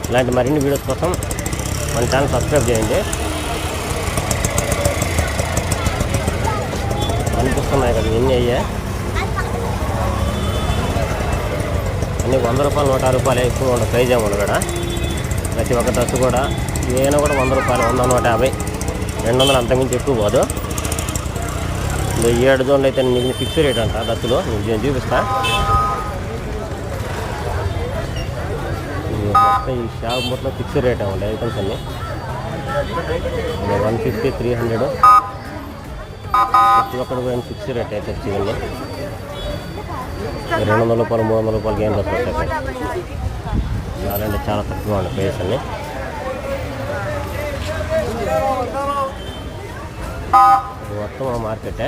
ఇలాంటి మరిన్ని వీడియోస్ కోసం మన ఛానల్ సబ్స్క్రైబ్ చేయండి. కనిపిస్తున్నాయి కదా ఎన్ని అయ్యాయి, అన్నీ 100 రూపాయలు 100 రూపాయలు ఎక్కువ ఉండదు. ప్రైజ్ ఏమి ఉండదు కూడా. ప్రతి ఒక్క డ్రెస్ కూడా ఏమైనా కూడా 100 రూపాయలు, 100, 150, 200 అంతకుమించి ఎక్కువ పోదు. 7 జోన్లు అయితే నీకు ఫిక్స్ రేట్ అంట డ్రెస్సులు. నేను చూపిస్తా. మొత్తం ఈ షాప్ మొత్తం ఫిక్స్ రేట్ ఉంటాయి ఐటమ్స్ అన్నీ. 150, 300 ప్రతి ఒక్కటి పోయిన ఫిక్స్ రేట్ అయితే వచ్చిందండి. 200 రూపాయలు, 300 రూపాయలకి ఏం డ్రెస్ వస్తాయి. చాలా చాలా తక్కువ ఉంది ప్రైస్ అన్ని. మొత్తం మార్కెటే.